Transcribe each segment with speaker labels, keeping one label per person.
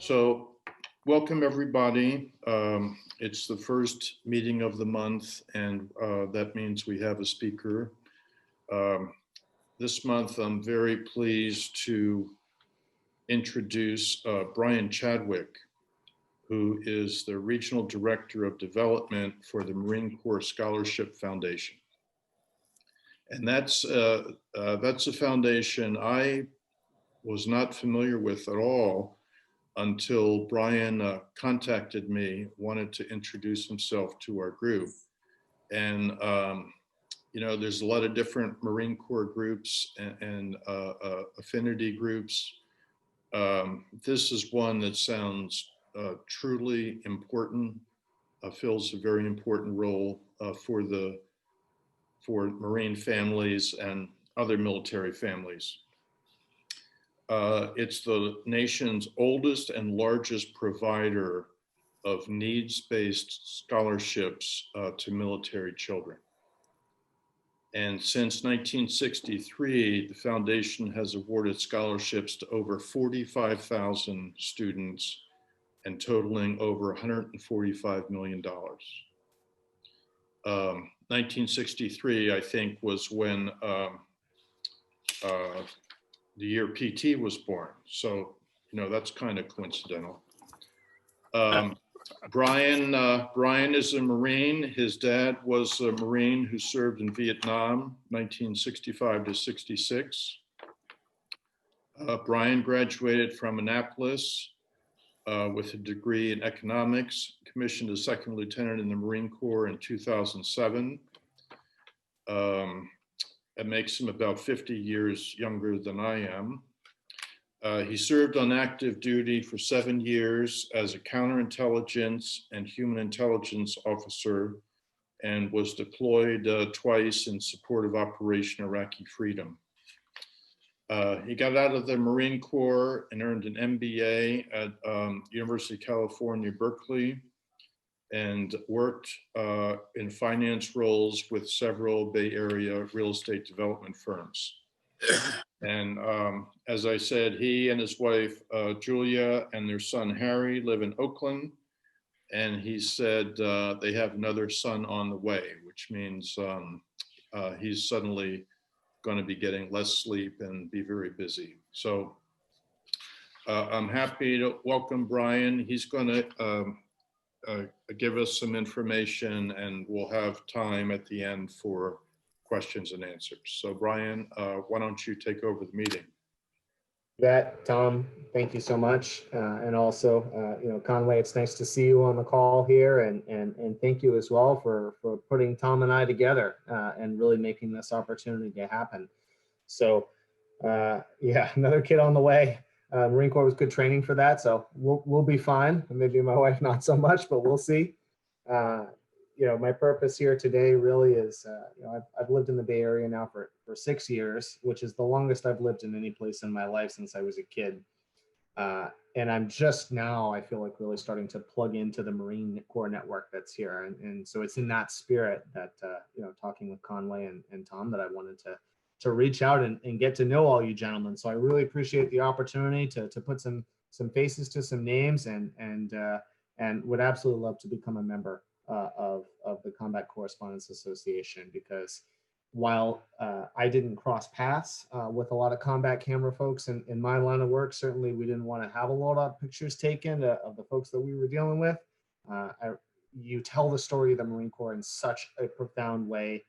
Speaker 1: So welcome everybody. It's the first meeting of the month, and that means we have a speaker. This month, I'm very pleased to introduce Brian Chadwick, who is the Regional Director of Development for the Marine Corps Scholarship Foundation. And that's a foundation I was not familiar with at all until Brian contacted me, wanted to introduce himself to our group. And, you know, there's a lot of different Marine Corps groups and affinity groups. This is one that sounds truly important, fills a very important role for Marine families and other military families. It's the nation's oldest and largest provider of needs-based scholarships to military children. And since 1963, the foundation has awarded scholarships to over 45,000 students and totaling over $145 million. 1963, I think, was when the year PT was born. So, you know, that's kind of coincidental. Brian is a Marine. His dad was a Marine who served in Vietnam, 1965 to 66. Brian graduated from Annapolis with a degree in economics, commissioned as second lieutenant in the Marine Corps in 2007. It makes him about 50 years younger than I am. He served on active duty for 7 years as a counterintelligence and human intelligence officer and was deployed twice in support of Operation Iraqi Freedom. He got out of the Marine Corps and earned an MBA at University of California, Berkeley, and worked in finance roles with several Bay Area real estate development firms. And as I said, he and his wife, Julia, and their son, Harry, live in Oakland. And he said they have another son on the way, which means he's suddenly going to be getting less sleep and be very busy. So I'm happy to welcome Brian. He's going to give us some information, and we'll have time at the end for questions and answers. So Brian, why don't you take over the meeting?
Speaker 2: Tom, thank you so much. And also, you know, Conway, it's nice to see you on the call here, and thank you as well for putting Tom and I together and really making this opportunity to happen. So yeah, another kid on the way. Marine Corps was good training for that, so we'll be fine. Maybe my wife not so much, but we'll see. You know, my purpose here today really is, you know, I've lived in the Bay Area now for 6 years, which is the longest I've lived in any place in my life since I was a kid. And I'm just now, I feel like, really starting to plug into the Marine Corps network that's here. And so it's in that spirit that, you know, talking with Conway and Tom, that I wanted to reach out and get to know all you gentlemen. So I really appreciate the opportunity to put some faces to some names, and would absolutely love to become a member of the Combat Correspondence Association, because while I didn't cross paths with a lot of combat camera folks in my line of work, certainly we didn't want to have a lot of pictures taken of the folks that we were dealing with. You tell the story of the Marine Corps in such a profound way,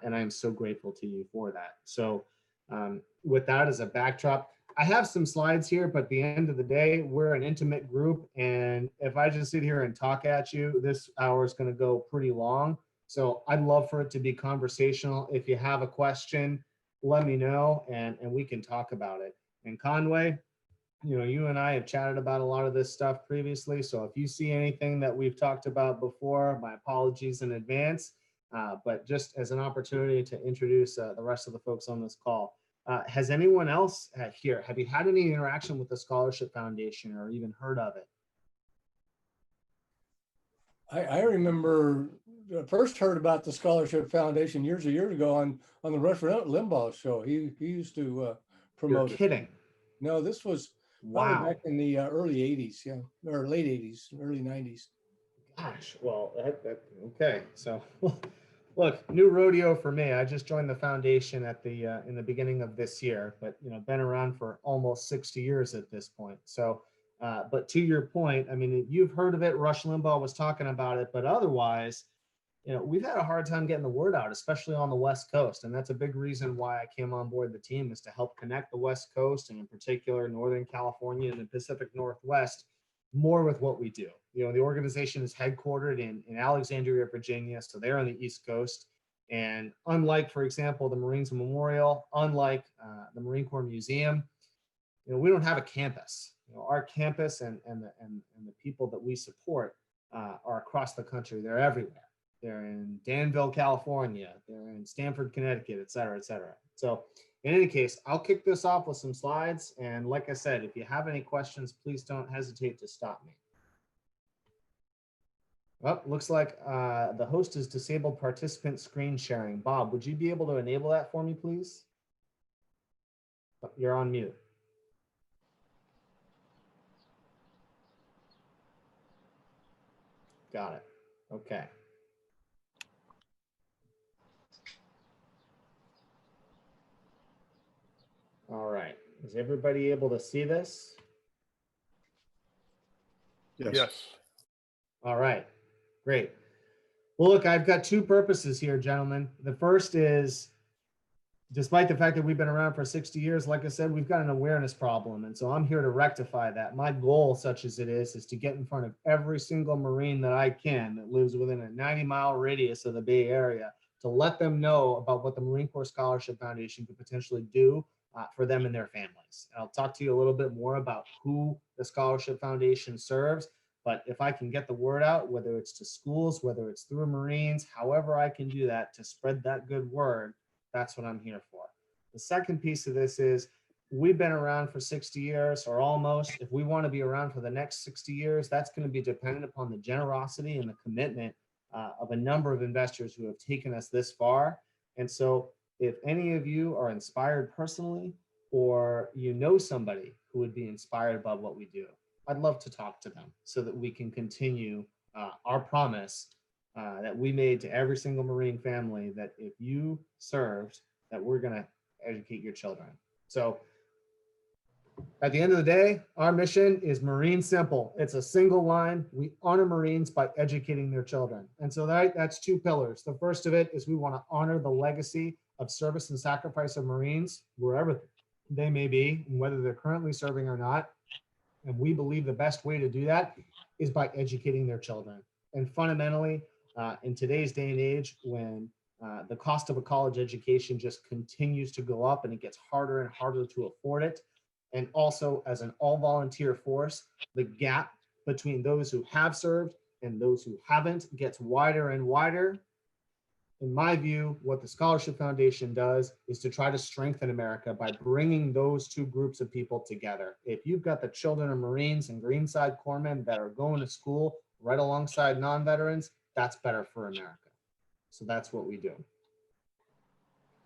Speaker 2: and I am so grateful to you for that. So with that as a backdrop, I have some slides here, but at the end of the day, we're an intimate group. And if I just sit here and talk at you, this hour is going to go pretty long. So I'd love for it to be conversational. If you have a question, let me know, and we can talk about it. And Conway, you know, you and I have chatted about a lot of this stuff previously. So if you see anything that we've talked about before, my apologies in advance. But just as an opportunity to introduce the rest of the folks on this call. Has anyone else here, have you had any interaction with the Scholarship Foundation or even heard of it?
Speaker 3: I remember first heard about the Scholarship Foundation years ago on the Limbaugh show. He used to promote.
Speaker 2: You're kidding.
Speaker 3: No, this was Probably
Speaker 2: Wow.
Speaker 3: back in the early 80s, yeah, or late 80s, early 90s.
Speaker 2: Gosh, well, okay. So, look, new rodeo for me. I just joined the foundation at the in the beginning of this year, but been around for almost 60 years at this point. So, but to your point, I mean, you've heard of it. Rush Limbaugh was talking about it, but otherwise, we've had a hard time getting the word out, especially on the West Coast, and that's a big reason why I came on board the team, is to help connect the West Coast, and in particular Northern California and the Pacific Northwest, more with what we do. The organization is headquartered in Alexandria, Virginia, so they're on the East Coast. And unlike, for example, the Marines Memorial, unlike the Marine Corps Museum, we don't have a campus. Our campus and the people that we support are across the country. They're everywhere. They're in Danville, California. They're in Stamford, Connecticut, et cetera, et cetera. So in any case, I'll kick this off with some slides. And like I said, if you have any questions, please don't hesitate to stop me. Well, looks like the host has disabled participant screen sharing. Bob, would you be able to enable that for me, please? Oh, you're on mute. Got it. Okay. All right. Is everybody able to see this?
Speaker 1: Yes.
Speaker 2: All right. Great. Well, look, I've got two purposes here, gentlemen. The first is, despite the fact that we've been around for 60 years, like I said, we've got an awareness problem. And so I'm here to rectify that. My goal, such as it is to get in front of every single Marine that I can that lives within a 90-mile radius of the Bay Area, to let them know about what the Marine Corps Scholarship Foundation could potentially do for them and their families. And I'll talk to you a little bit more about who the Scholarship Foundation serves. But if I can get the word out, whether it's to schools, whether it's through Marines, however I can do that to spread that good word, that's what I'm here for. The second piece of this is, we've been around for 60 years or almost. If we want to be around for the next 60 years, that's going to be dependent upon the generosity and the commitment of a number of investors who have taken us this far. And so if any of you are inspired personally, or somebody who would be inspired by what we do, I'd love to talk to them so that we can continue our promise that we made to every single Marine family, that if you served, that we're going to educate your children. So at the end of the day, our mission is Marine simple. It's a single line. We honor Marines by educating their children. And so that's two pillars. The first of it is, we want to honor the legacy of service and sacrifice of Marines, wherever they may be, and whether they're currently serving or not. And we believe the best way to do that is by educating their children. And fundamentally, in today's day and age, when the cost of a college education just continues to go up and it gets harder and harder to afford it, and also as an all-volunteer force, the gap between those who have served and those who haven't gets wider and wider. In my view, what the Scholarship Foundation does is to try to strengthen America by bringing those two groups of people together. If you've got the children of Marines and Greenside Corpsmen that are going to school right alongside non-veterans, that's better for America. So that's what we do.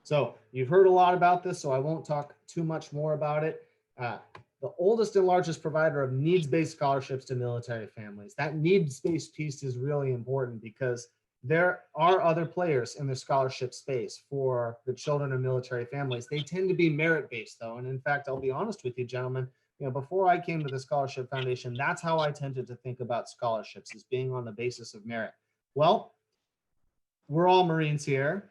Speaker 2: So you've heard a lot about this, so I won't talk too much more about it. The oldest and largest provider of needs-based scholarships to military families. That needs-based piece is really important, because there are other players in the scholarship space for the children of military families. They tend to be merit-based, though. And in fact, I'll be honest with you, gentlemen, before I came to the Scholarship Foundation, that's how I tended to think about scholarships, as being on the basis of merit. Well, we're all Marines here.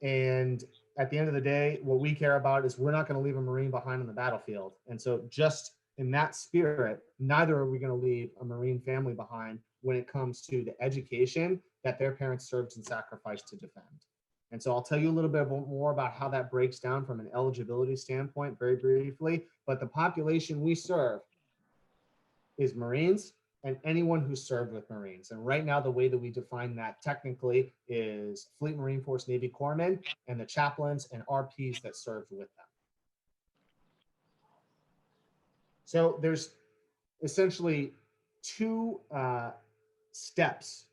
Speaker 2: And at the end of the day, what we care about is, we're not going to leave a Marine behind on the battlefield. And so just in that spirit, neither are we going to leave a Marine family behind when it comes to the education that their parents served and sacrificed to defend. And so I'll tell you a little bit more about how that breaks down from an eligibility standpoint very briefly. But the population we serve is Marines and anyone who served with Marines. And right now, the way that we define that technically is Fleet Marine Force Navy Corpsmen and the chaplains and RPs that served with them. So there's essentially two steps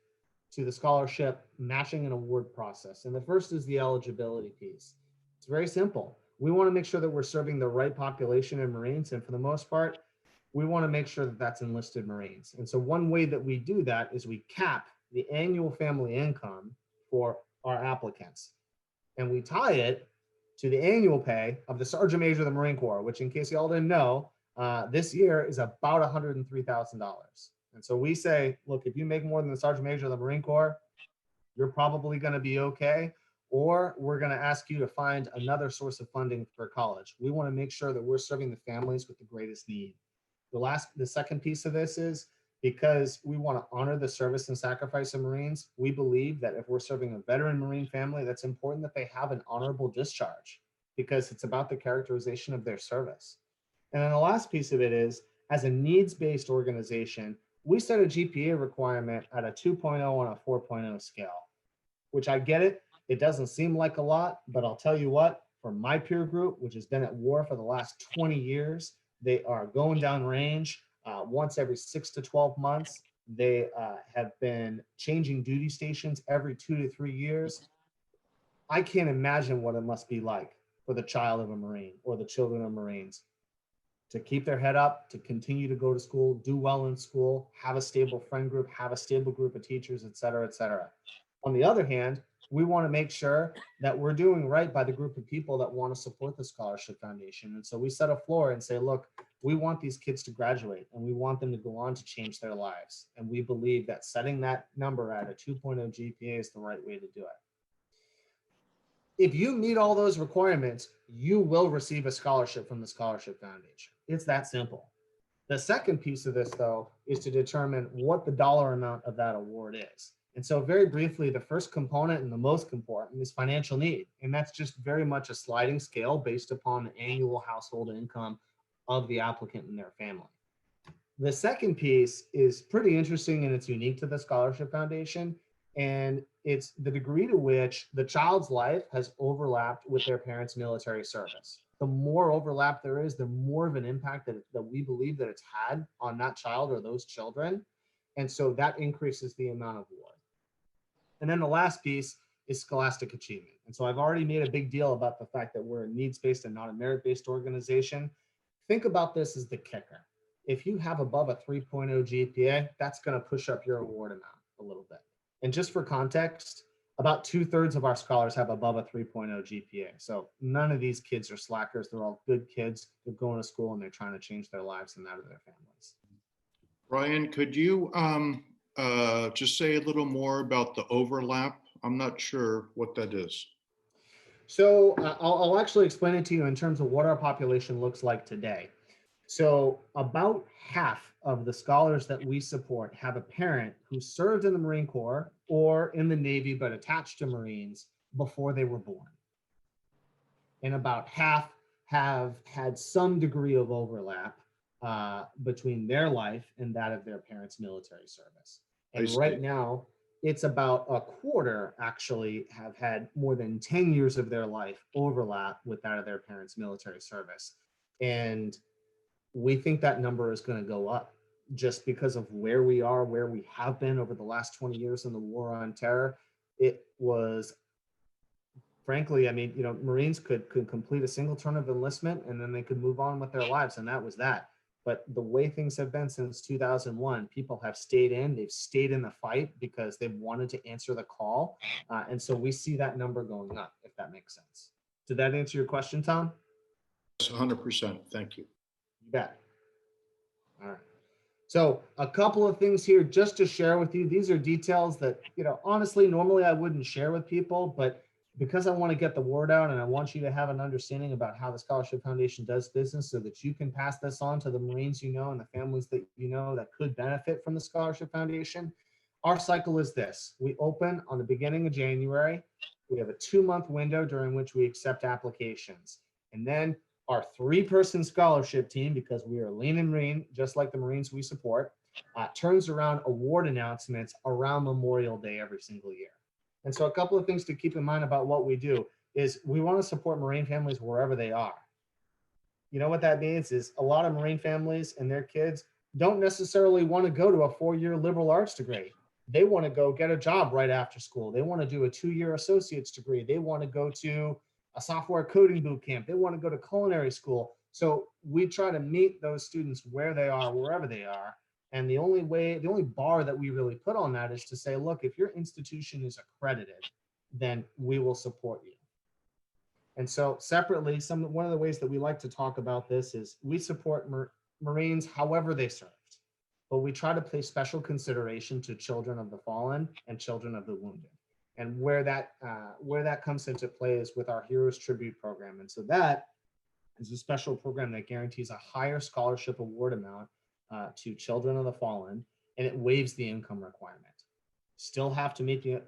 Speaker 2: to the scholarship matching and award process. And the first is the eligibility piece. It's very simple. We want to make sure that we're serving the right population in Marines. And for the most part, we want to make sure that that's enlisted Marines. And so one way that we do that is we cap the annual family income for our applicants. And we tie it to the annual pay of the Sergeant Major of the Marine Corps, which, in case you all didn't know, this year is about $103,000. And so we say, look, if you make more than the Sergeant Major of the Marine Corps, you're probably going to be okay, or we're going to ask you to find another source of funding for college. We want to make sure that we're serving the families with the greatest need. The second piece of this is, because we want to honor the service and sacrifice of Marines, we believe that if we're serving a veteran Marine family, that's important that they have an honorable discharge, because it's about the characterization of their service. And then the last piece of it is, as a needs-based organization, we set a GPA requirement at a 2.0 on a 4.0 scale, which I get it. It doesn't seem like a lot, but I'll tell you what, for my peer group, which has been at war for the last 20 years, they are going down range once every 6 to 12 months. They have been changing duty stations every 2 to 3 years. I can't imagine what it must be like for the child of a Marine or the children of Marines to keep their head up, to continue to go to school, do well in school, have a stable friend group, have a stable group of teachers, et cetera, et cetera. On the other hand, we want to make sure that we're doing right by the group of people that want to support the Scholarship Foundation. And so we set a floor and say, look, we want these kids to graduate and we want them to go on to change their lives. And we believe that setting that number at a 2.0 GPA is the right way to do it. If you meet all those requirements, you will receive a scholarship from the Scholarship Foundation. It's that simple. The second piece of this, though, is to determine what the dollar amount of that award is. And so very briefly, the first component and the most important is financial need. And that's just very much a sliding scale based upon the annual household income of the applicant and their family. The second piece is pretty interesting and it's unique to the Scholarship Foundation. And it's the degree to which the child's life has overlapped with their parents' military service. The more overlap there is, the more of an impact that we believe that it's had on that child or those children. And so that increases the amount of award. And then the last piece is scholastic achievement. And so I've already made a big deal about the fact that we're a needs-based and not a merit-based organization. Think about this as the kicker. If you have above a 3.0 GPA, that's going to push up your award amount a little bit. And just for context, about 2/3 of our scholars have above a 3.0 GPA. So none of these kids are slackers. They're all good kids. They're going to school and they're trying to change their lives and that of their families.
Speaker 1: Brian, could you just say a little more about the overlap? I'm not sure what that is.
Speaker 2: So I'll actually explain it to you in terms of what our population looks like today. So about half of the scholars that we support have a parent who served in the Marine Corps or in the Navy but attached to Marines before they were born. And about half have had some degree of overlap between their life and that of their parents' military service. And right now, it's about a quarter actually have had more than 10 years of their life overlap with that of their parents' military service. And we think that number is going to go up just because of where we are, where we have been over the last 20 years in the war on terror. It was, frankly, I mean, you know, Marines could complete a single term of enlistment and then they could move on with their lives, and that was that. But the way things have been since 2001, people have stayed in, they've stayed in the fight because they've wanted to answer the call. And so we see that number going up, if that makes sense. Did that answer your question, Tom?
Speaker 1: Yes, 100%. Thank you.
Speaker 2: You bet. All right. So a couple of things here just to share with you. These are details that, you know, honestly, normally I wouldn't share with people, but because I want to get the word out and I want you to have an understanding about how the Scholarship Foundation does business so that you can pass this on to the Marines you know and the families that you know that could benefit from the Scholarship Foundation. Our cycle is this. We open on the beginning of January. We have a 2-month window during which we accept applications. And then our 3-person scholarship team, because we are lean and mean, just like the Marines we support, turns around award announcements around Memorial Day every single year. And so a couple of things to keep in mind about what we do is we want to support Marine families wherever they are. You know what that means is a lot of Marine families and their kids don't necessarily want to go to a 4-year liberal arts degree. They want to go get a job right after school. They want to do a 2-year associate's degree. They want to go to a software coding boot camp. They want to go to culinary school. So we try to meet those students where they are, wherever they are. And the only bar that we really put on that is to say, look, if your institution is accredited, then we will support you. And so separately, one of the ways that we like to talk about this is we support Marines however they served, but we try to pay special consideration to children of the fallen and children of the wounded. And where that comes into play is with our Heroes Tribute program. And so that is a special program that guarantees a higher scholarship award amount to children of the fallen, and it waives the income requirement. Still have to meet the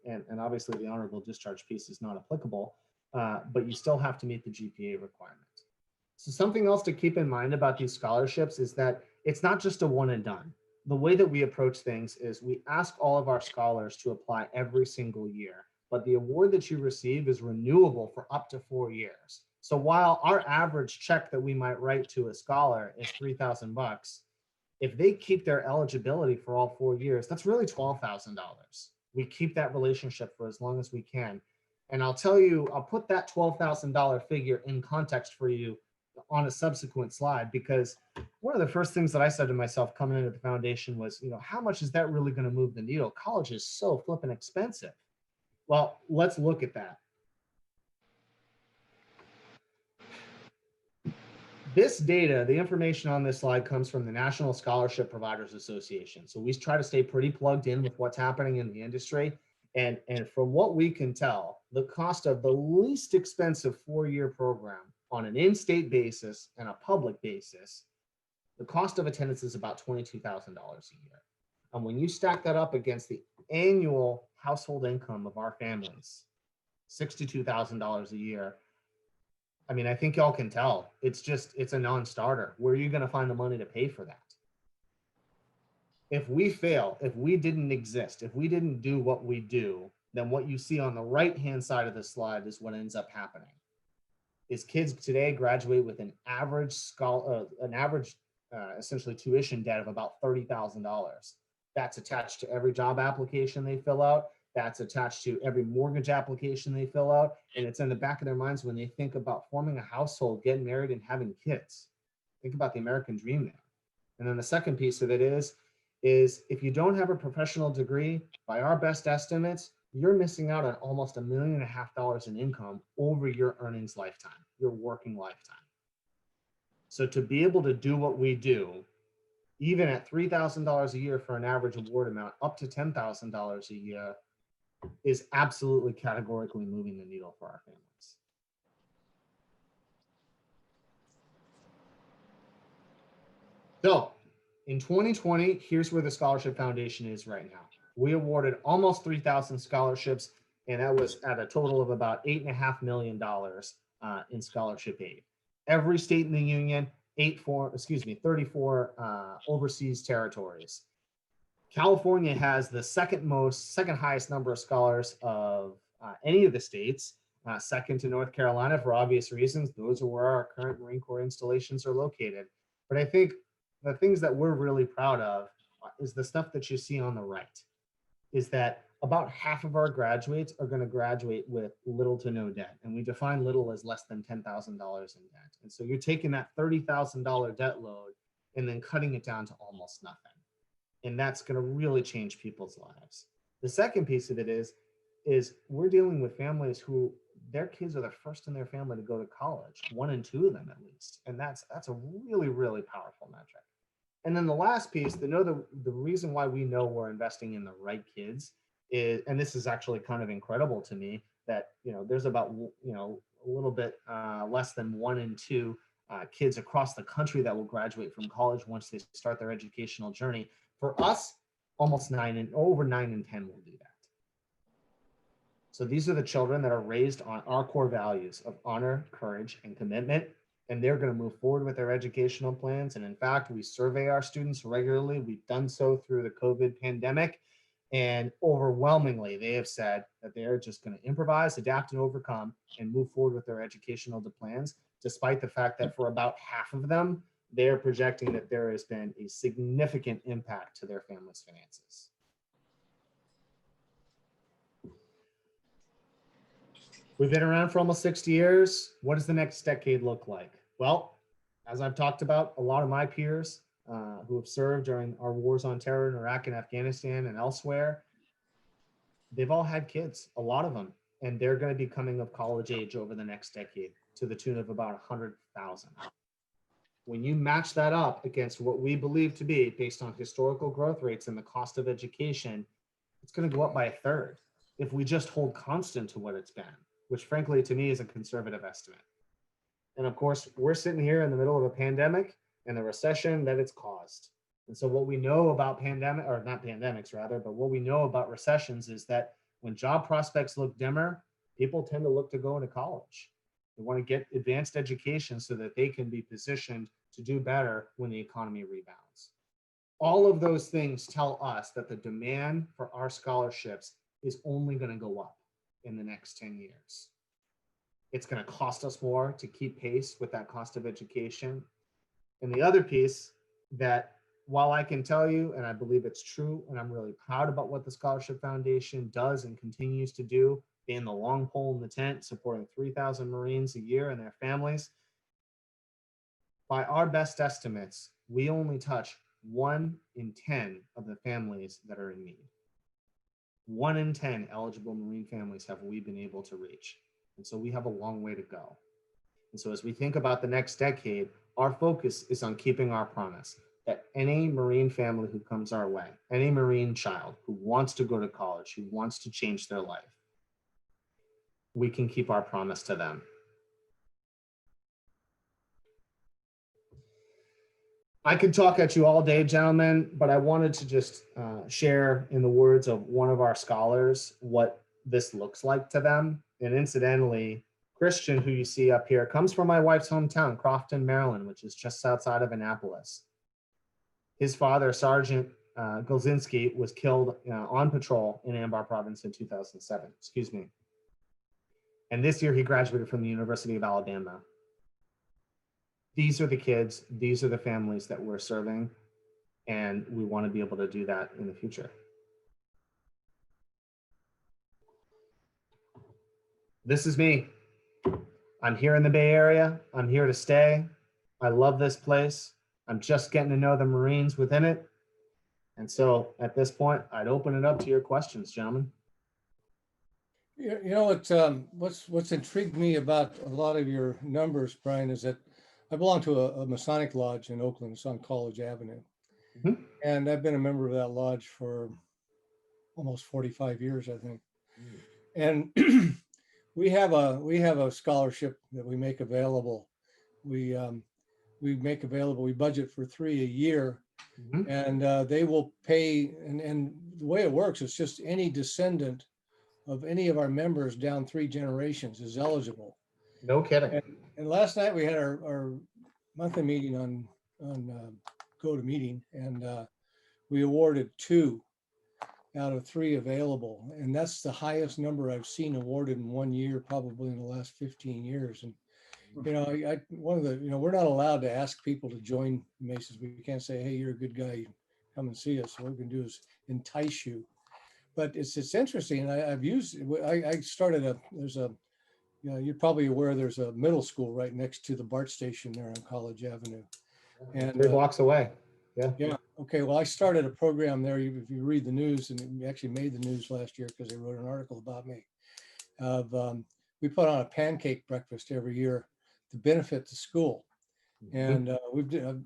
Speaker 2: and obviously the honorable discharge piece is not applicable, but you still have to meet the GPA requirement. So something else to keep in mind about these scholarships is that it's not just a one and done. The way that we approach things is we ask all of our scholars to apply every single year, but the award that you receive is renewable for up to 4 years. So while our average check that we might write to a scholar is $3,000, if they keep their eligibility for all 4 years, that's really $12,000. We keep that relationship for as long as we can. And I'll tell you, I'll put that $12,000 figure in context for you on a subsequent slide, because one of the first things that I said to myself coming into the foundation was, how much is that really going to move the needle? College is so flippin' expensive. Well, let's look at that. This data, the information on this slide comes from the National Scholarship Providers Association. So we try to stay pretty plugged in with what's happening in the industry. And from what we can tell, the cost of the least expensive 4-year program on an in-state basis and a public basis, the cost of attendance is about $22,000 a year. And when you stack that up against the annual household income of our families, $62,000 a year, I mean, I think y'all can tell it's a non-starter. Where are you going to find the money to pay for that? If we fail, if we didn't exist, if we didn't do what we do, then what you see on the right-hand side of the slide is what ends up happening. Is kids today graduate with an average essentially tuition debt of about $30,000. That's attached to every job application they fill out. That's attached to every mortgage application they fill out. And it's in the back of their minds when they think about forming a household, getting married, and having kids. Think about the American dream there. And then the second piece of it is if you don't have a professional degree, by our best estimates, you're missing out on almost $1.5 million in income over your earnings lifetime, your working lifetime. So to be able to do what we do, even at $3,000 a year for an average award amount, up to $10,000 a year, is absolutely categorically moving the needle for our families. So in 2020, here's where the Scholarship Foundation is right now. We awarded almost 3,000 scholarships, and that was at a total of about $8.5 million in scholarship aid. Every state in the union, 34 overseas territories. California has the second highest number of scholars of any of the states, second to North Carolina for obvious reasons. Those are where our current Marine Corps installations are located. But I think the things that we're really proud of is the stuff that you see on the right, is that about half of our graduates are going to graduate with little to no debt. And we define little as less than $10,000 in debt. And so you're taking that $30,000 debt load and then cutting it down to almost nothing. And that's going to really change people's lives. The second piece of it is we're dealing with families who their kids are the first in their family to go to college, 1 and 2 of them at least. And that's a really, really powerful metric. And then the last piece, the reason why we know we're investing in the right kids is, and this is actually kind of incredible to me, that there's about a little bit less than 1 in 2 kids across the country that will graduate from college once they start their educational journey. For us, almost over 9 in 10 will do that. So these are the children that are raised on our core values of honor, courage, and commitment, and they're going to move forward with their educational plans. And in fact, we survey our students regularly. We've done so through the COVID pandemic, and overwhelmingly, they have said that they're just going to improvise, adapt, and overcome, and move forward with their educational plans, despite the fact that for about half of them, they're projecting that there has been a significant impact to their family's finances. We've been around for almost 60 years. What does the next decade look like? Well, as I've talked about, a lot of my peers who have served during our wars on terror in Iraq and Afghanistan and elsewhere, they've all had kids, a lot of them, and they're going to be coming of college age over the next decade to the tune of about 100,000. When you match that up against what we believe to be based on historical growth rates and the cost of education, it's going to go up by a third if we just hold constant to what it's been, which frankly to me is a conservative estimate. And of course, we're sitting here in the middle of a pandemic and the recession that it's caused. And so what we know about pandemic, or not pandemics rather, but what we know about recessions is that when job prospects look dimmer, people tend to look to go into college. They want to get advanced education so that they can be positioned to do better when the economy rebounds. All of those things tell us that the demand for our scholarships is only going to go up in the next 10 years. It's going to cost us more to keep pace with that cost of education. And the other piece that, while I can tell you, and I believe it's true, and I'm really proud about what the Scholarship Foundation does and continues to do, being the long pole in the tent, supporting 3,000 Marines a year and their families. By our best estimates, we only touch 1 in 10 of the families that are in need. 1 in 10 eligible Marine families have we been able to reach. And so we have a long way to go. And so as we think about the next decade, our focus is on keeping our promise that any Marine family who comes our way, any Marine child who wants to go to college, who wants to change their life, we can keep our promise to them. I could talk at you all day, gentlemen, but I wanted to just share in the words of one of our scholars what this looks like to them. And incidentally, Christian, who you see up here, comes from my wife's hometown, Crofton, Maryland, which is just outside of Annapolis. His father, Sergeant Golzinski, was killed on patrol in Anbar Province in 2007. Excuse me. And this year he graduated from the University of Alabama. These are the kids, these are the families that we're serving, and we want to be able to do that in the future. This is me. I'm here in the Bay Area. I'm here to stay. I love this place. I'm just getting to know the Marines within it. And so at this point, I'd open it up to your questions, gentlemen.
Speaker 3: You know what's intrigued me about a lot of your numbers, Brian, is that I belong to a Masonic lodge in Oakland. It's on College Avenue.
Speaker 2: Mm-hmm.
Speaker 3: And I've been a member of that lodge for almost 45 years, I think. And we have a scholarship that we make available. We budget for 3 a year. Mm-hmm. And they will pay, and the way it works, it's just any descendant of any of our members down 3 generations is eligible.
Speaker 2: No kidding.
Speaker 3: And last night we had our monthly meeting on GoToMeeting, and we awarded 2 out of 3 available, and that's the highest number I've seen awarded in 1 year, probably in the last 15 years. And we're not allowed to ask people to join Masons. We can't say, hey, you're a good guy, come and see us. So what we can do is entice you. But it's interesting. I started you're probably aware there's a middle school right next to the BART station there on College Avenue.
Speaker 2: And 3 blocks away. Yeah.
Speaker 3: Yeah. Okay. Well, I started a program there. If you read the news, and it actually made the news last year because they wrote an article about me. We put on a pancake breakfast every year to benefit the school. And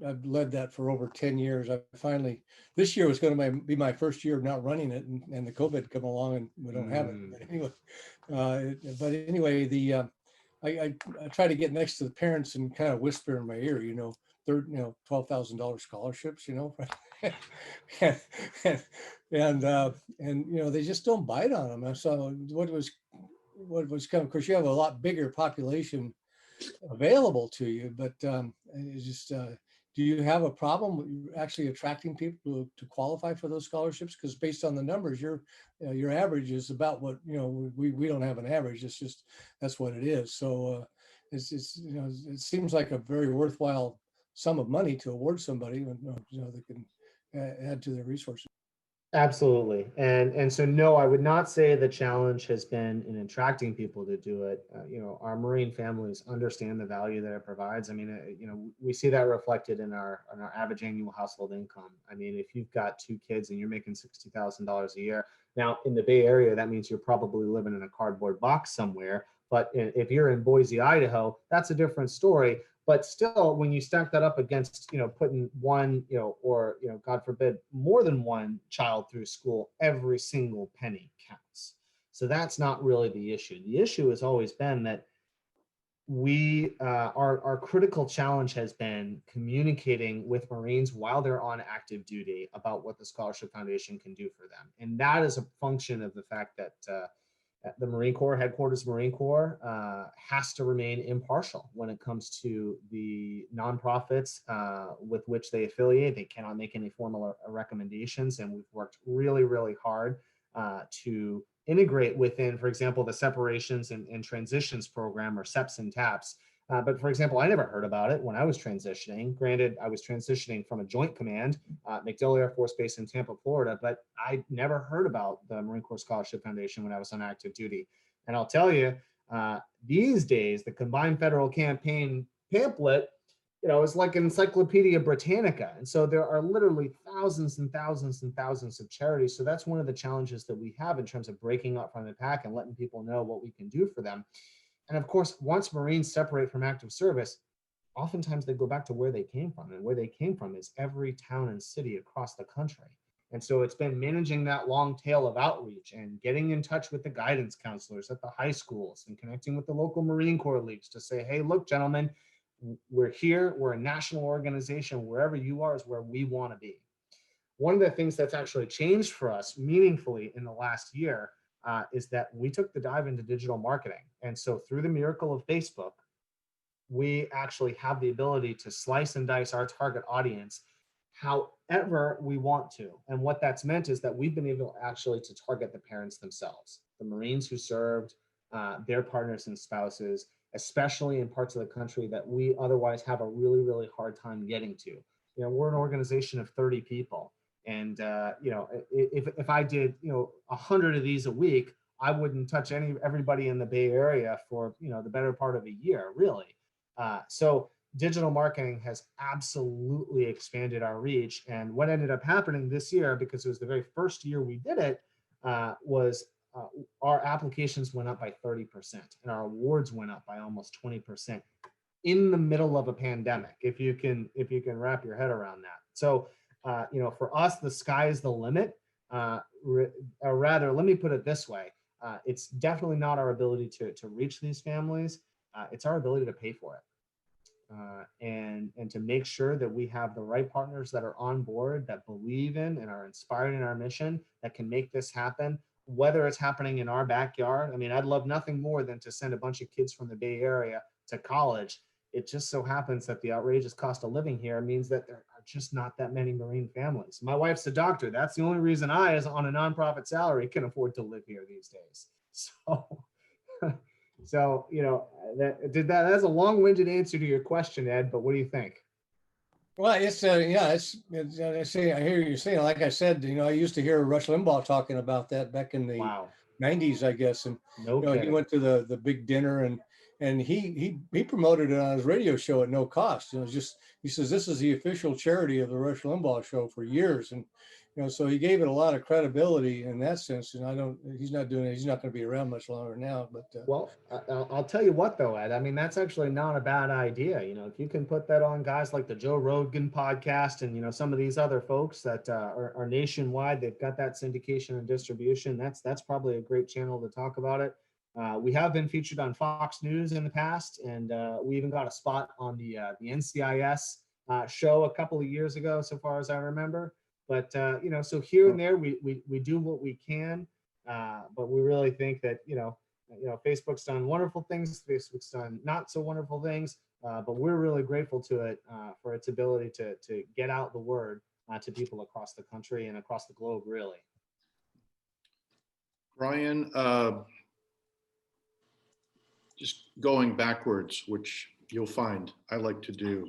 Speaker 3: I've led that for over 10 years. This year was going to be my first year of not running it, and the COVID come along and we don't have it. But anyway, I try to get next to the parents and kind of whisper in my ear, $12,000 scholarships, and they just don't bite on them. And so what was coming, of course, you have a lot bigger population available to you, but it's just, do you have a problem actually attracting people to qualify for those scholarships? Because based on the numbers, your average is about what, we don't have an average. It's just, that's what it is. So it seems like a very worthwhile sum of money to award somebody, that can add to their resources.
Speaker 2: Absolutely. And so, no, I would not say the challenge has been in attracting people to do it. Our Marine families understand the value that it provides. I mean, we see that reflected in our average annual household income. I mean, if you've got two kids and you're making $60,000 a year, now in the Bay Area, that means you're probably living in a cardboard box somewhere. But if you're in Boise, Idaho, that's a different story. But still, when you stack that up against, putting one, or, God forbid, more than one child through school, every single penny counts. So that's not really the issue. The issue has always been that our critical challenge has been communicating with Marines while they're on active duty about what the Scholarship Foundation can do for them. And that is a function of the fact that the Marine Corps, headquarters Marine Corps, has to remain impartial when it comes to the nonprofits with which they affiliate. They cannot make any formal recommendations, and we've worked really, really hard to integrate within, for example, the separations and transitions program, or SEPs and TAPs. But for example, I never heard about it when I was transitioning. Granted, I was transitioning from a joint command, MacDill Air Force Base in Tampa, Florida, but I never heard about the Marine Corps Scholarship Foundation when I was on active duty. And I'll tell you, these days, the Combined Federal Campaign pamphlet, is like an Encyclopedia Britannica. And so there are literally thousands and thousands and thousands of charities. So that's one of the challenges that we have in terms of breaking up from the pack and letting people know what we can do for them. And of course, once Marines separate from active service, oftentimes they go back to where they came from. And where they came from is every town and city across the country. And so it's been managing that long tail of outreach and getting in touch with the guidance counselors at the high schools and connecting with the local Marine Corps leagues to say, hey, look, gentlemen, we're here, we're a national organization, wherever you are is where we want to be. One of the things that's actually changed for us meaningfully in the last year is that we took the dive into digital marketing. And so through the miracle of Facebook, we actually have the ability to slice and dice our target audience however we want to. And what that's meant is that we've been able actually to target the parents themselves, the Marines who served, their partners and spouses, especially in parts of the country that we otherwise have a really, really hard time getting to. We're an organization of 30 people. And, if I did, 100 of these a week, I wouldn't touch everybody in the Bay Area for, the better part of a year, really. So digital marketing has absolutely expanded our reach. And what ended up happening this year, because it was the very first year we did it, was our applications went up by 30% and our awards went up by almost 20% in the middle of a pandemic, if you can wrap your head around that. So, for us, the sky is the limit. Or rather, let me put it this way. It's definitely not our ability to reach these families. It's our ability to pay for it. And to make sure that we have the right partners that are on board, that believe in and are inspired in our mission, that can make this happen, whether it's happening in our backyard. I mean, I'd love nothing more than to send a bunch of kids from the Bay Area to college. It just so happens that the outrageous cost of living here means that there are just not that many Marine families. My wife's a doctor. That's the only reason I, as on a nonprofit salary, can afford to live here these days. So, that's a long-winded answer to your question, Ed, but what do you think?
Speaker 3: Well, I say, I hear you saying, like I said, I used to hear Rush Limbaugh talking about that back in the
Speaker 2: Wow.
Speaker 3: 90s, I guess. And,
Speaker 2: No
Speaker 3: he
Speaker 2: kidding.
Speaker 3: went to the big dinner and he promoted it on his radio show at no cost. He says, this is the official charity of the Rush Limbaugh show for years. And, so he gave it a lot of credibility in that sense. And he's not going to be around much longer now, but.
Speaker 2: Well, I'll tell you what though, Ed, I mean, that's actually not a bad idea. If you can put that on guys like the Joe Rogan podcast and, some of these other folks that are nationwide, they've got that syndication and distribution. That's probably a great channel to talk about it. We have been featured on Fox News in the past, and we even got a spot on the NCIS show a couple of years ago, so far as I remember. But, so here and there, we do what we can, but we really think that, Facebook's done wonderful things. Facebook's done not so wonderful things, but we're really grateful to it for its ability to get out the word to people across the country and across the globe, really.
Speaker 1: Brian, just going backwards, which you'll find I like to do.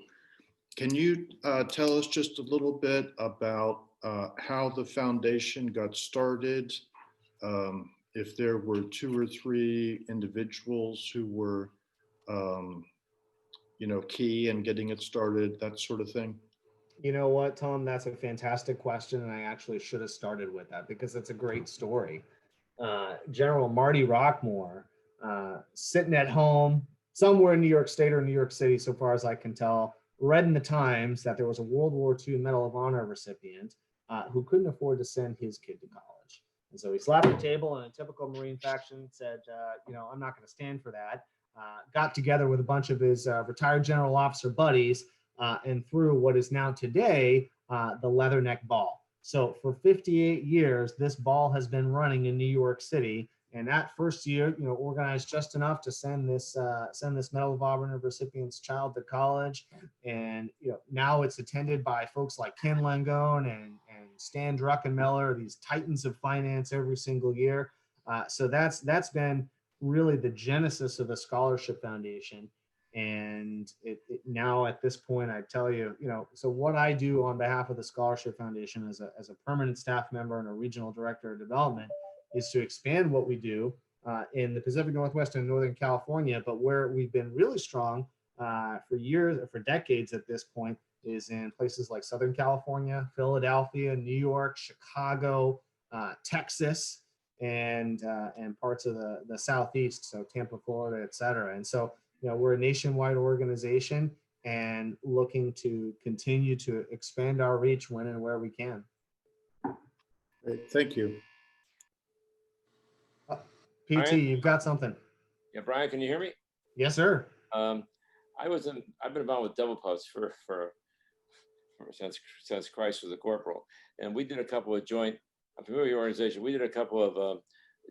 Speaker 1: Can you tell us just a little bit about how the foundation got started, if there were 2 or 3 individuals who were, key in getting it started, that sort of thing?
Speaker 2: You know what, Tom? That's a fantastic question, and I actually should have started with that because it's a great story. General Marty Rockmore, sitting at home somewhere in New York State or New York City, so far as I can tell, read in the Times that there was a World War II Medal of Honor recipient who couldn't afford to send his kid to college. And so he slapped the table in a typical Marine fashion, said, I'm not going to stand for that. Got together with a bunch of his retired general officer buddies and threw what is now today the Leatherneck Ball. So for 58 years, this ball has been running in New York City. And that first year, organized just enough to send this Medal of Honor recipient's child to college. And now it's attended by folks like Ken Langone and Stan Druckenmiller, these titans of finance every single year. So that's been really the genesis of the Scholarship Foundation. And it now at this point, I tell you, so what I do on behalf of the Scholarship Foundation as a permanent staff member and a regional director of development is to expand what we do in the Pacific Northwest and Northern California. But where we've been really strong for years, for decades at this point, is in places like Southern California, Philadelphia, New York, Chicago, Texas, and parts of the Southeast, so Tampa, Florida, et cetera. And so, we're a nationwide organization and looking to continue to expand our reach when and where we can.
Speaker 1: Great, thank you.
Speaker 2: PT,
Speaker 4: Brian?
Speaker 2: you've got something.
Speaker 4: Yeah, Brian, can you hear me?
Speaker 2: Yes, sir.
Speaker 4: I've been involved with Devil Pups since Christ was a corporal, and we did a couple of joint. I'm familiar with your organization. We did a couple of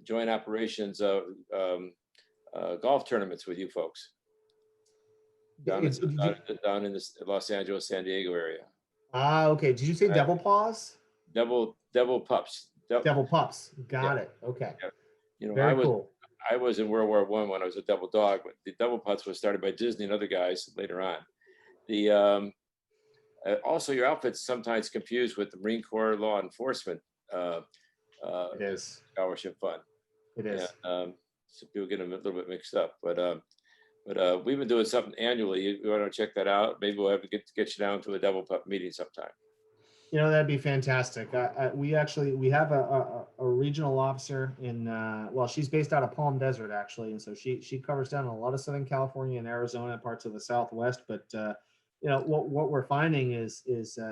Speaker 4: joint operations of golf tournaments with you folks down in the Los Angeles, San Diego area.
Speaker 2: Okay. Did you say Devil Paws?
Speaker 4: Devil Pups.
Speaker 2: Devil Pups. Got it. Okay.
Speaker 4: Yeah.
Speaker 2: Very cool.
Speaker 4: I was in World War I when I was a Devil Dog, but the Devil Pups was started by Disney and other guys later on. The also your outfit's sometimes confused with the Marine Corps Law Enforcement
Speaker 2: It is.
Speaker 4: Scholarship Fund.
Speaker 2: It is.
Speaker 4: So people get them a little bit mixed up, but we've been doing something annually. You want to check that out? Maybe we'll have to get you down to a Devil Pup meeting sometime.
Speaker 2: That'd be fantastic. We have a regional officer in, she's based out of Palm Desert actually. And so she covers down a lot of Southern California and Arizona, parts of the Southwest. But, what we're finding is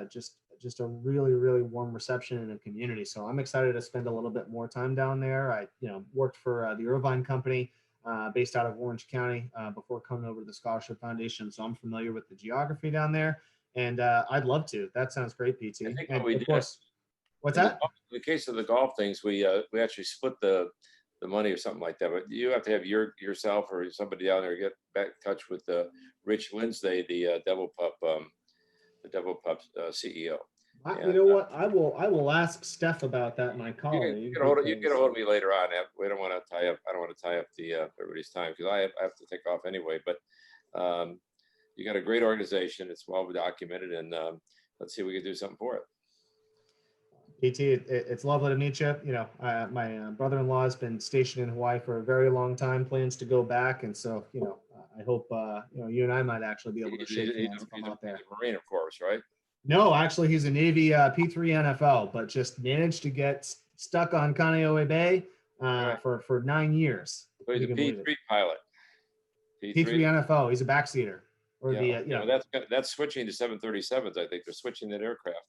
Speaker 2: just a really, really warm reception in the community. So I'm excited to spend a little bit more time down there. I, worked for the Irvine Company based out of Orange County before coming over to the Scholarship Foundation. So I'm familiar with the geography down there. And I'd love to. That sounds great, PT.
Speaker 4: I think
Speaker 2: and
Speaker 4: what we
Speaker 2: of
Speaker 4: did,
Speaker 2: course, what's that?
Speaker 4: In the case of the golf things, we actually split the money or something like that. But you have to have yourself or somebody down there get back in touch with Rich Lindsay, the Devil Pup CEO.
Speaker 2: You know what? I will ask Steph about that, my colleague.
Speaker 4: You get a hold of me later on. We don't want to tie up. I don't want to tie up everybody's time because I have to take off anyway. But you got a great organization. It's well documented, and let's see if we can do something for it.
Speaker 2: PT, it's lovely to meet you. My brother-in-law has been stationed in Hawaii for a very long time. Plans to go back, and so I hope you and I might actually be able to shake hands from out there.
Speaker 4: He's a Marine, of course, right?
Speaker 2: No, actually, he's a Navy P3 NFL, but just managed to get stuck on Kaneohe Bay for 9 years.
Speaker 4: So he's a P3 pilot.
Speaker 2: P3 NFL. He's a backseater. Or
Speaker 4: that's switching to 737s. I think they're switching that aircraft.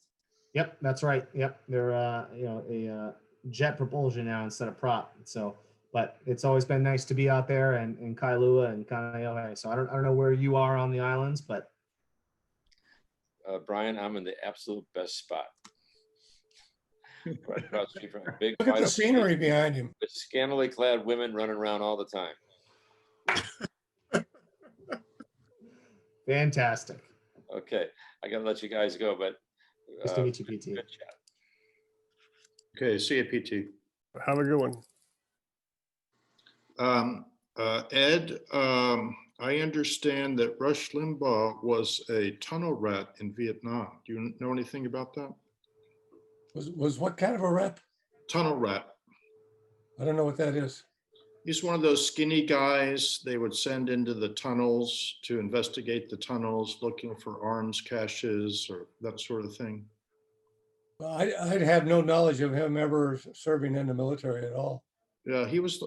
Speaker 2: Yep, that's right. Yep, they're a jet propulsion now instead of prop. So, but it's always been nice to be out there in Kailua and Kaneohe. So I don't know where you are on the islands, but
Speaker 4: Brian, I'm in the absolute best spot. Right across the street from a big.
Speaker 3: Look at the scenery behind him.
Speaker 4: With scantily clad women running around all the time.
Speaker 2: Fantastic.
Speaker 4: Okay, I gotta let you guys go, but
Speaker 2: nice to meet you, PT.
Speaker 4: Good chat.
Speaker 1: Okay, see you, PT.
Speaker 5: Have a good one.
Speaker 1: Ed, I understand that Rush Limbaugh was a tunnel rat in Vietnam. Do you know anything about that?
Speaker 3: Was what kind of a rep?
Speaker 1: Tunnel rat.
Speaker 3: I don't know what that is.
Speaker 1: He's one of those skinny guys they would send into the tunnels to investigate the tunnels, looking for arms caches or that sort of thing.
Speaker 3: Well, I'd have no knowledge of him ever serving in the military at all.
Speaker 1: Yeah, he was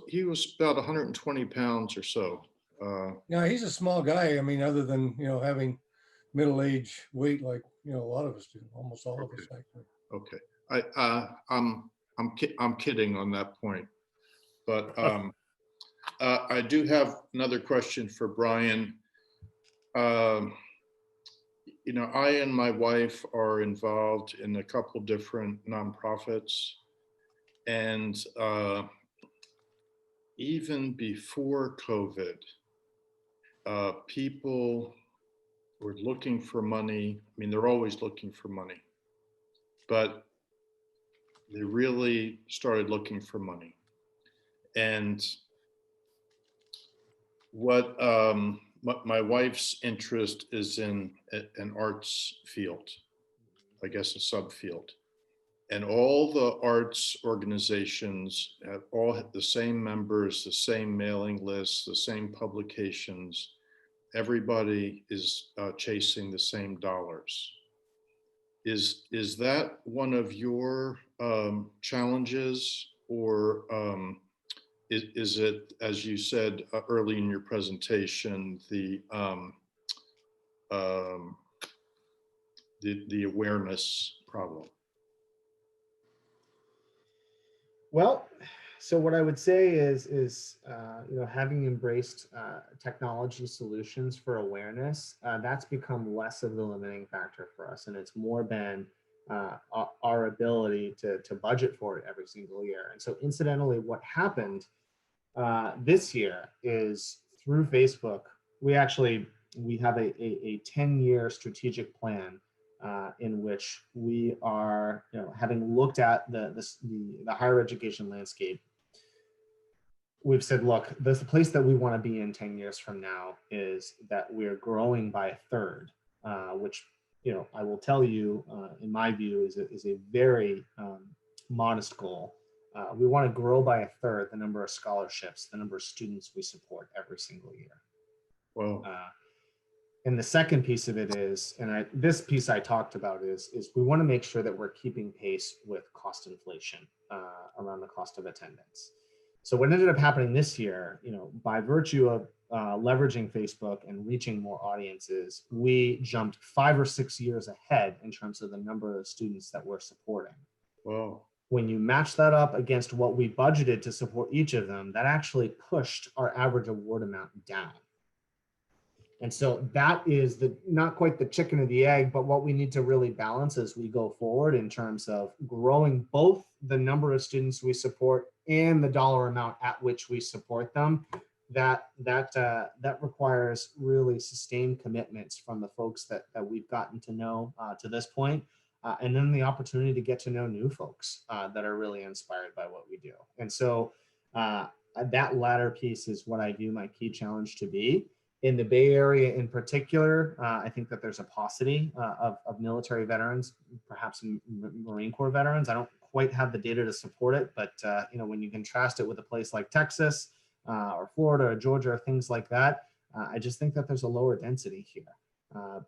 Speaker 1: about 120 pounds or so.
Speaker 3: Yeah, he's a small guy. I mean, other than, having middle-age weight like, a lot of us do, almost all of us actually.
Speaker 1: Okay, I'm kidding on that point, but I do have another question for Brian. I and my wife are involved in a couple different nonprofits, and even before COVID, people were looking for money. I mean, they're always looking for money, but they really started looking for money. And what my wife's interest is in an arts field, I guess a subfield. And all the arts organizations have all the same members, the same mailing lists, the same publications. Everybody is chasing the same dollars. Is that one of your challenges, or is it, as you said early in your presentation, the awareness problem?
Speaker 2: Well, so what I would say is having embraced technology solutions for awareness, that's become less of the limiting factor for us, and it's more been our ability to budget for it every single year. And so, incidentally, what happened this year is through Facebook, we have a 10-year strategic plan. In which we are, having looked at the higher education landscape, we've said, look, the place that we want to be in 10 years from now is that we're growing by a third, which, I will tell you, in my view, is a very modest goal. We want to grow by a third the number of scholarships, the number of students we support every single year.
Speaker 1: Well.
Speaker 2: And the second piece of it is, and this piece I talked about is we want to make sure that we're keeping pace with cost inflation around the cost of attendance. So what ended up happening this year, by virtue of leveraging Facebook and reaching more audiences, we jumped 5 or 6 years ahead in terms of the number of students that we're supporting.
Speaker 1: Wow.
Speaker 2: When you match that up against what we budgeted to support each of them, that actually pushed our average award amount down. And so that is not quite the chicken or the egg, but what we need to really balance as we go forward in terms of growing both the number of students we support and the dollar amount at which we support them. That requires really sustained commitments from the folks that we've gotten to know to this point, and then the opportunity to get to know new folks that are really inspired by what we do. And so that latter piece is what I view my key challenge to be. In the Bay Area in particular, I think that there's a paucity of military veterans, perhaps Marine Corps veterans. I don't quite have the data to support it, but when you contrast it with a place like Texas or Florida or Georgia or things like that, I just think that there's a lower density here.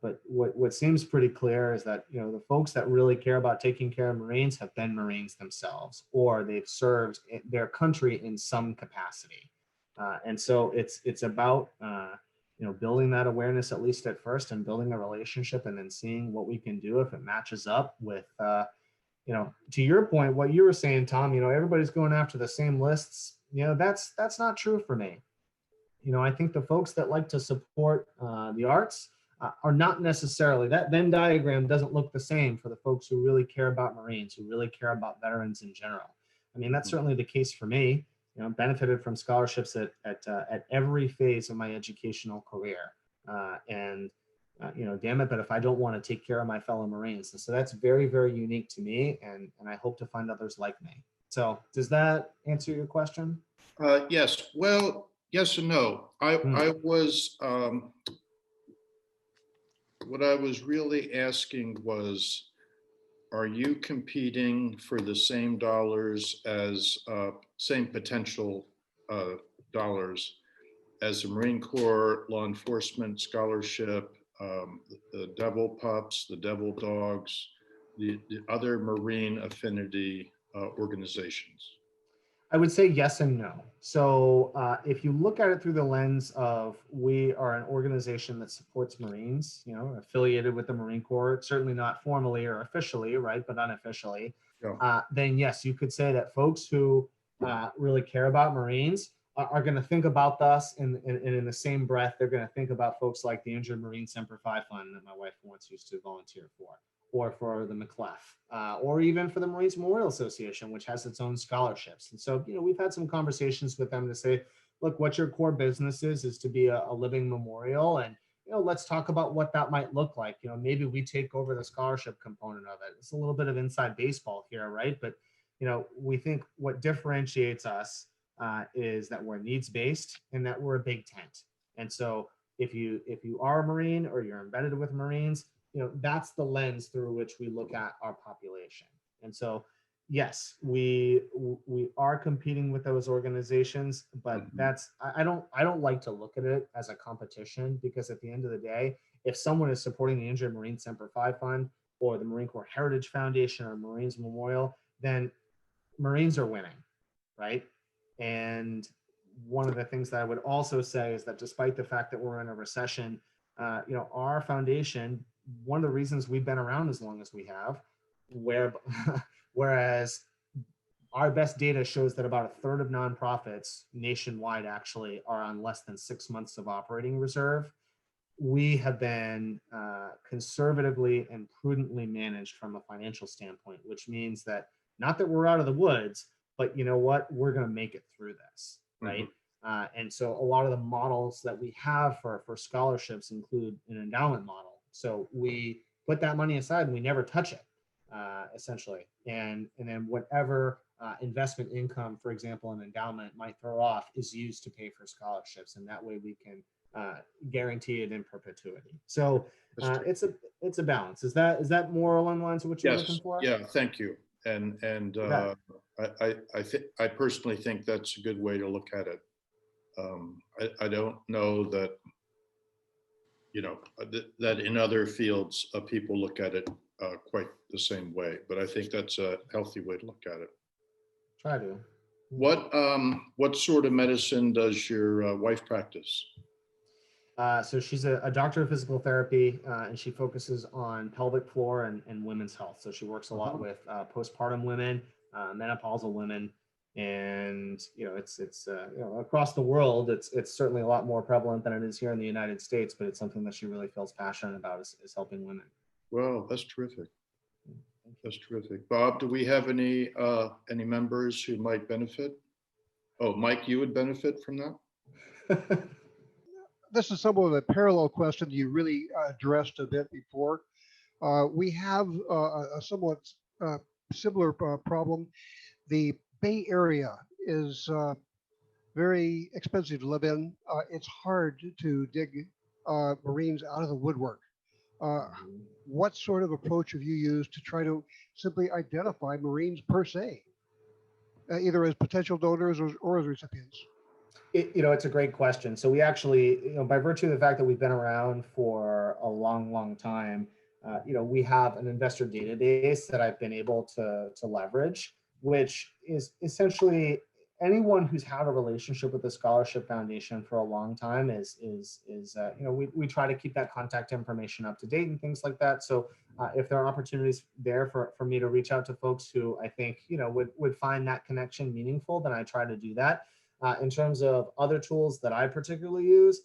Speaker 2: But what seems pretty clear is that the folks that really care about taking care of Marines have been Marines themselves, or they've served their country in some capacity, and so it's about building that awareness at least at first, and building a relationship, and then seeing what we can do if it matches up with, to your point, what you were saying, Tom. Everybody's going after the same lists. That's not true for me. I think the folks that like to support the arts are not necessarily, that Venn diagram doesn't look the same for the folks who really care about Marines, who really care about veterans in general. I mean, that's certainly the case for me. Benefited from scholarships at every phase of my educational career. Damn it, but if I don't want to take care of my fellow Marines. And so that's very, very unique to me, and I hope to find others like me. So does that answer your question?
Speaker 1: Yes. Well, yes and no. I was, what I was really asking was, are you competing for the same dollars as, same potential dollars as the Marine Corps Law Enforcement Scholarship, the Devil Pups, the Devil Dogs, the other Marine affinity organizations?
Speaker 2: I would say yes and no. So if you look at it through the lens of we are an organization that supports Marines, you know, affiliated with the Marine Corps, certainly not formally or officially, right, but unofficially,
Speaker 1: Yeah.
Speaker 2: then yes, you could say that folks who really care about Marines are going to think about us, and in the same breath, they're going to think about folks like the Injured Marine Semper Fi Fund that my wife once used to volunteer for, or for the McClef, or even for the Marines Memorial Association, which has its own scholarships. And so, you know, we've had some conversations with them to say, look, what your core business is to be a living memorial. And, you know, let's talk about what that might look like. You know, maybe we take over the scholarship component of it. It's a little bit of inside baseball here, right? But, you know, we think what differentiates us is that we're needs-based and that we're a big tent. And so if you are a Marine or you're embedded with Marines, you know, that's the lens through which we look at our population. And so, yes, we are competing with those organizations, but that's, I don't like to look at it as a competition, because at the end of the day, if someone is supporting the Injured Marine Semper Fi Fund or the Marine Corps Heritage Foundation or Marines Memorial, then Marines are winning, right? And one of the things that I would also say is that despite the fact that we're in a recession, you know, our foundation, one of the reasons we've been around as long as we have, whereas our best data shows that about a third of nonprofits nationwide actually are on less than 6 months of operating reserve, we have been conservatively and prudently managed from a financial standpoint, which means that not that we're out of the woods, but you know what, we're going to make it through this, right? And so a lot of the models that we have for scholarships include an endowment model. So we put that money aside and we never touch it, essentially. And then whatever investment income, for example, an endowment might throw off is used to pay for scholarships. And that way we can guarantee it in perpetuity. So it's a balance. Is that more along the lines of what you're looking for?
Speaker 1: Yeah, thank you. And I personally think that's a good way to look at it. I don't know that, you know, that in other fields people look at it quite the same way, but I think that's a healthy way to look at it.
Speaker 2: Try to.
Speaker 1: What sort of medicine does your wife practice?
Speaker 2: So she's a doctor of physical therapy, and she focuses on pelvic floor and women's health. So she works a lot with postpartum women, menopausal women, and you know, it's you know, across the world, it's certainly a lot more prevalent than it is here in the United States. But it's something that she really feels passionate about, is helping women.
Speaker 1: Well, that's terrific. That's terrific. Bob, do we have any members who might benefit? Oh, Mike, you would benefit from that?
Speaker 5: This is somewhat of a parallel question you really addressed a bit before. We have a somewhat similar problem. The Bay Area is very expensive to live in. It's hard to dig Marines out of the woodwork. What sort of approach have you used to try to simply identify Marines per se, either as potential donors or as recipients?
Speaker 2: You know, it's a great question. So we actually, you know, by virtue of the fact that we've been around for a long, long time, you know, we have an investor database that I've been able to leverage, which is essentially anyone who's had a relationship with the Scholarship Foundation for a long time is you know, we try to keep that contact information up to date and things like that. So if there are opportunities there for me to reach out to folks who I think, you know, would find that connection meaningful, then I try to do that. In terms of other tools that I particularly use,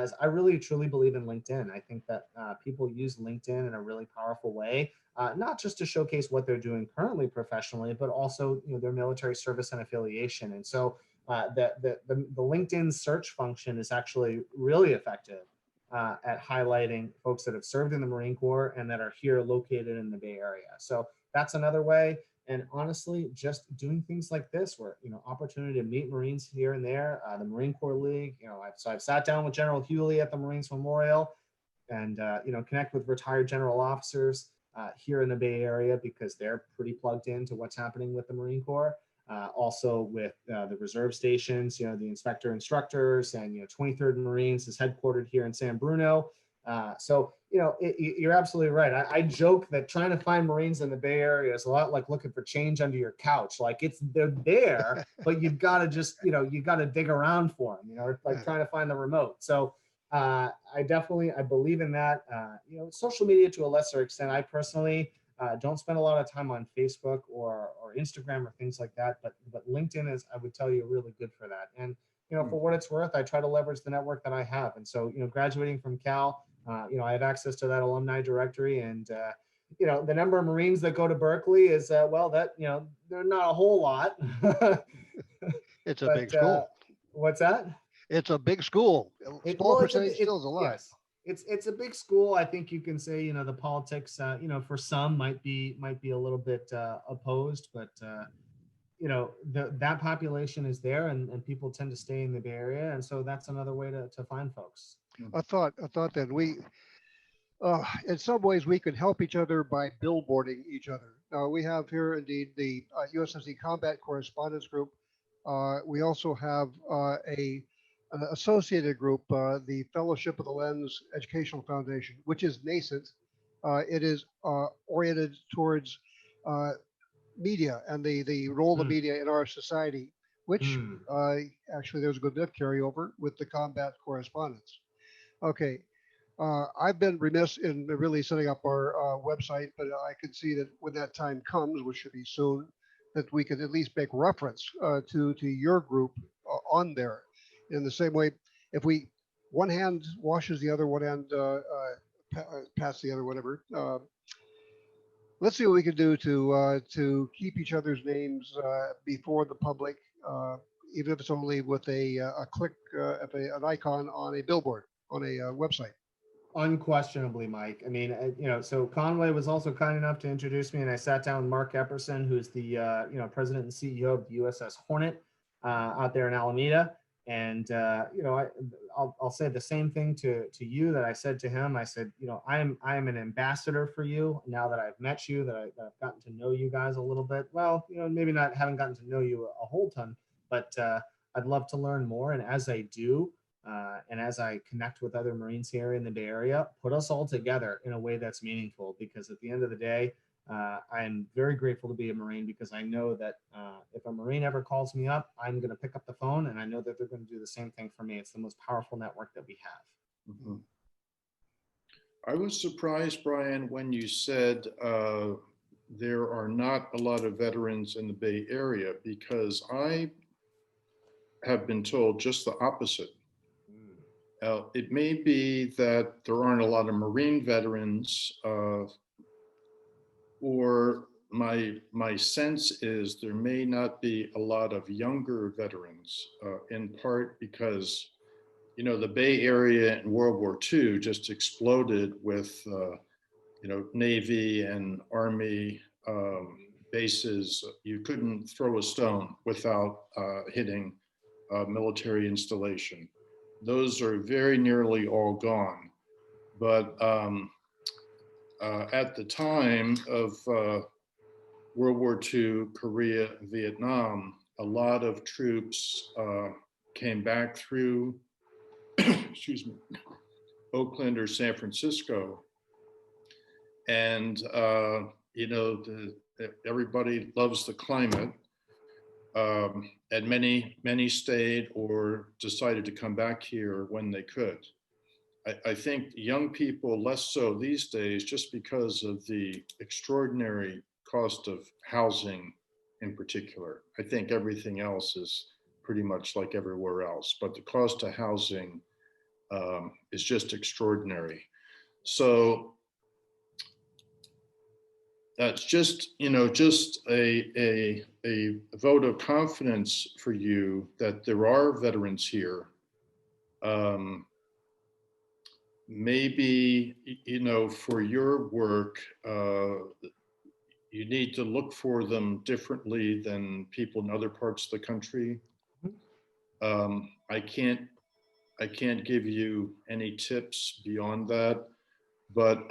Speaker 2: is I really truly believe in LinkedIn. I think that people use LinkedIn in a really powerful way, not just to showcase what they're doing currently professionally, but also, you know, their military service and affiliation. And so the LinkedIn search function is actually really effective at highlighting folks that have served in the Marine Corps and that are here located in the Bay Area. So that's another way. And honestly, just doing things like this, where, you know, opportunity to meet Marines here and there, the Marine Corps League, you know, I've sat down with General Hewley at the Marines Memorial and, you know, connect with retired general officers. here in the Bay Area because they're pretty plugged into what's happening with the Marine Corps. Also with the reserve stations, the inspector instructors, and 23rd Marines is headquartered here in San Bruno. So you're absolutely right. I joke that trying to find Marines in the Bay Area is a lot like looking for change under your couch. Like they're there, but you've got to just you got to dig around for them. It's like trying to find the remote. So I believe in that. Social media to a lesser extent. I personally don't spend a lot of time on Facebook or Instagram or things like that, but LinkedIn is, I would tell you, really good for that. And for what it's worth, I try to leverage the network that I have. And so graduating from Cal, I have access to that alumni directory, and the number of Marines that go to Berkeley is they're not a whole lot.
Speaker 5: It's a
Speaker 2: But,
Speaker 5: big school.
Speaker 2: What's that?
Speaker 5: It's a big school. Small percentage still is a lot.
Speaker 2: Yes. It's a big school. I think you can say, the politics, for some might be a little bit opposed, but that population is there, and people tend to stay in the Bay Area, and so that's another way to find folks.
Speaker 5: I thought that we, in some ways, we could help each other by billboarding each other. We have here indeed the USMC Combat Correspondence Group. We also have an associated group, the Fellowship of the Lens Educational Foundation, which is nascent. It is oriented towards media and the role of media in our society, which actually there's a good bit of carryover with the combat correspondence. Okay. I've been remiss in really setting up our website, but I can see that when that time comes, which should be soon, that we could at least make reference to your group on there. In the same way, if one hand washes the other, one hand pats the other, whatever. Let's see what we can do to keep each other's names before the public, even if it's only with a click of an icon on a billboard on a website.
Speaker 2: Unquestionably, Mike. I mean, so Conway was also kind enough to introduce me, and I sat down with Mark Epperson, who's the president and CEO of the USS Hornet out there in Alameda. And I'll say the same thing to you that I said to him. I said, I am an ambassador for you now that I've met you, that I've gotten to know you guys a little bit. Well, maybe not haven't gotten to know you a whole ton, but I'd love to learn more. And as I do, and as I connect with other Marines here in the Bay Area, put us all together in a way that's meaningful, because at the end of the day, I'm very grateful to be a Marine, because I know that if a Marine ever calls me up, I'm going to pick up the phone, and I know that they're going to do the same thing for me. It's the most powerful network that we have.
Speaker 1: Mm-hmm. I was surprised, Brian, when you said there are not a lot of veterans in the Bay Area, because I have been told just the opposite. It may be that there aren't a lot of Marine veterans, or my sense is there may not be a lot of younger veterans, in part because, the Bay Area in World War II just exploded with, Navy and Army bases. You couldn't throw a stone without hitting a military installation. Those are very nearly all gone. But at the time of World War II, Korea, Vietnam, a lot of troops came back through, excuse me, Oakland or San Francisco. And, everybody loves the climate. And many stayed or decided to come back here when they could. I think young people less so these days, just because of the extraordinary cost of housing in particular. I think everything else is pretty much like everywhere else, but the cost of housing is just extraordinary. So that's just a vote of confidence for you that there are veterans here. Maybe, for your work, you need to look for them differently than people in other parts of the country. I can't give you any tips beyond that, but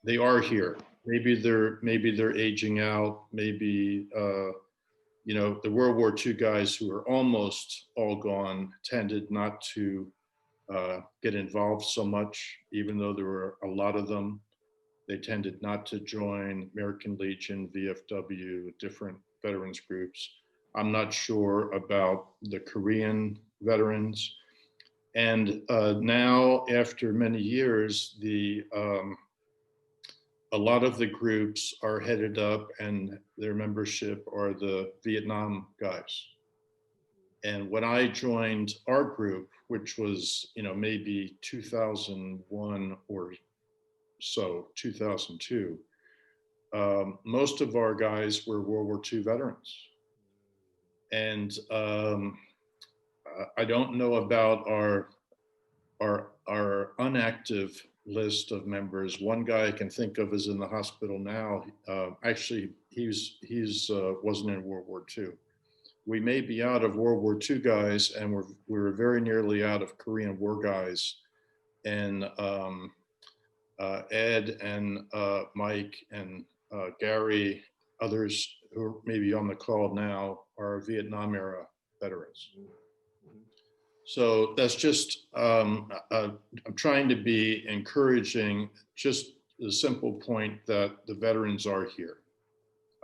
Speaker 1: they are here. maybe they're aging out. Maybe the World War II guys who are almost all gone tended not to get involved so much, even though there were a lot of them. They tended not to join American Legion, VFW, different veterans groups. I'm not sure about the Korean veterans. And now, after many years, a lot of the groups are headed up, and their membership are the Vietnam guys. And when I joined our group, which was maybe 2001 or so, 2002, most of our guys were World War II veterans. And I don't know about our unactive list of members. One guy I can think of is in the hospital now. Actually, he's wasn't in World War II. We may be out of World War II guys, and we're very nearly out of Korean War guys. And Ed and Mike and Gary, others who are maybe on the call now, are Vietnam era veterans. So that's just, I'm trying to be encouraging, just the simple point that the veterans are here.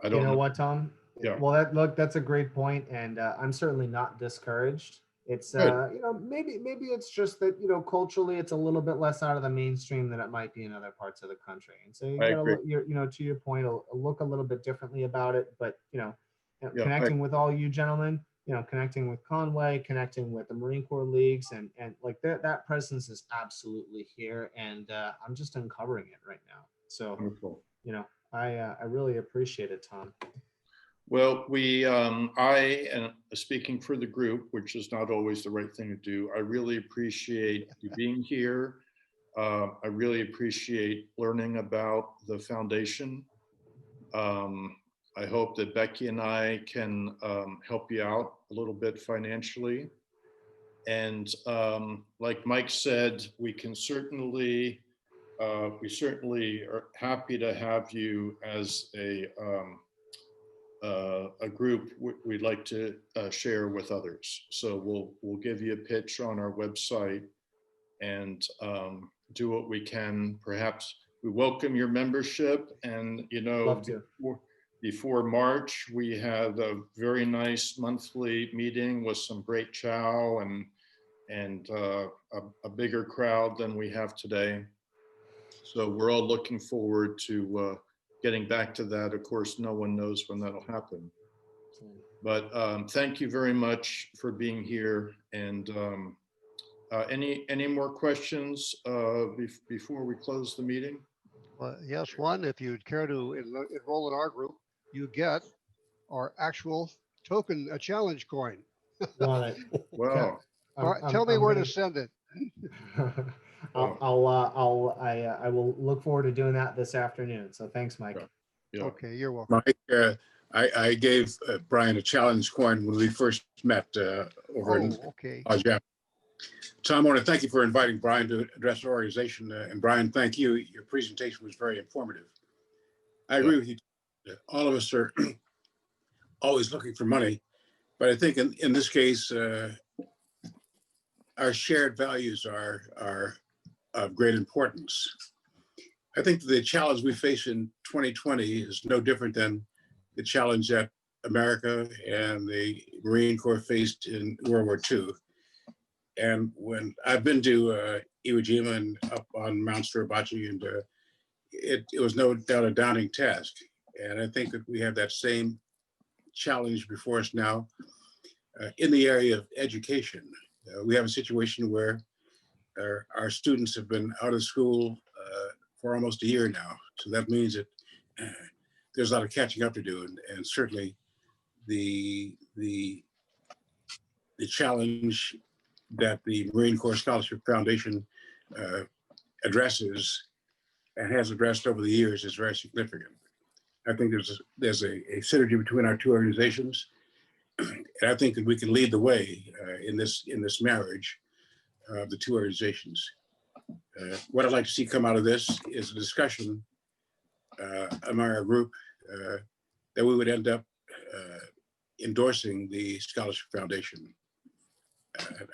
Speaker 1: I don't know
Speaker 2: what, Tom?
Speaker 1: Yeah.
Speaker 2: Well, that's a great point, and I'm certainly not discouraged. It's maybe it's just that culturally it's a little bit less out of the mainstream than it might be in other parts of the country, and so you gotta look, to your point, look a little bit differently about it. But connecting with all you gentlemen, connecting with Conway, connecting with the Marine Corps leagues, and like that presence is absolutely here, and I'm just uncovering it right now. So
Speaker 1: Wonderful.
Speaker 2: I really appreciate it, Tom.
Speaker 1: Well, I, and speaking for the group, which is not always the right thing to do, I really appreciate you being here. I really appreciate learning about the foundation. I hope that Becky and I can help you out a little bit financially. And like Mike said, we certainly are happy to have you as a group we'd like to share with others. So we'll give you a pitch on our website and do what we can. Perhaps we welcome your membership, and before March, we had a very nice monthly meeting with some great chow and a bigger crowd than we have today. So we're all looking forward to getting back to that. Of course, no one knows when that'll happen. But thank you very much for being here. And any more questions before we close the meeting?
Speaker 5: Well, yes, one, if you'd care to enroll in our group, you get our actual token, a challenge coin.
Speaker 2: Got it.
Speaker 1: Wow.
Speaker 5: All right, tell me where to send it.
Speaker 2: I will look forward to doing that this afternoon. So thanks, Mike.
Speaker 1: Yeah.
Speaker 5: Okay, you're welcome.
Speaker 6: Mike, I gave Brian a challenge coin when we first met over in Aja. Tom, I want to thank you for inviting Brian to address our organization. And Brian, thank you. Your presentation was very informative. I agree with you. All of us are always looking for money, but I think in this case, our shared values are of great importance. I think the challenge we face in 2020 is no different than the challenge that America and the Marine Corps faced in World War II. And when I've been to Iwo Jima and up on Mount Suribachi, and it was no doubt a daunting task. And I think that we have that same challenge before us now in the area of education. We have a situation where our students have been out of school for almost a year now. So that means that there's a lot of catching up to do. And certainly the challenge that the Marine Corps Scholarship Foundation addresses and has addressed over the years is very significant. I think there's a synergy between our two organizations. And I think that we can lead the way in this marriage of the two organizations. What I'd like to see come out of this is a discussion among our group that we would end up endorsing the Scholarship Foundation.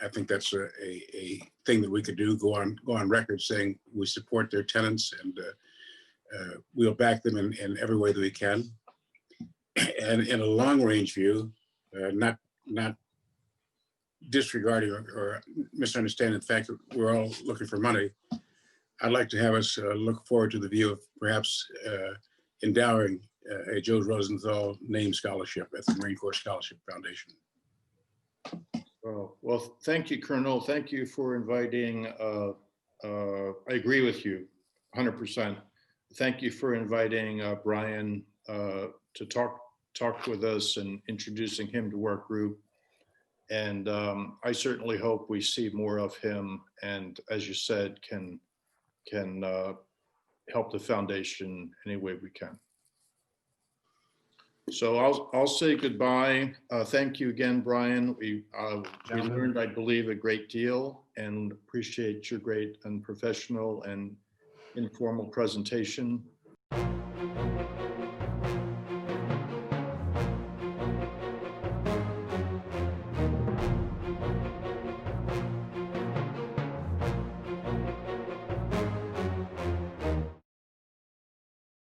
Speaker 6: I think that's a thing that we could do, go on record saying we support their tenants and we'll back them in every way that we can. And in a long range view, not disregarding or misunderstanding the fact that we're all looking for money, I'd like to have us look forward to the view of perhaps endowing a Joe Rosenthal named scholarship at the Marine Corps Scholarship Foundation.
Speaker 1: Well, thank you, Colonel. Thank you for inviting. I agree with you 100%. Thank you for inviting Brian to talk with us and introducing him to our group. And I certainly hope we see more of him. And as you said, can help the foundation any way we can. So I'll say goodbye. Thank you again, Brian. We learned, I believe, a great deal and appreciate your great and professional and informal presentation.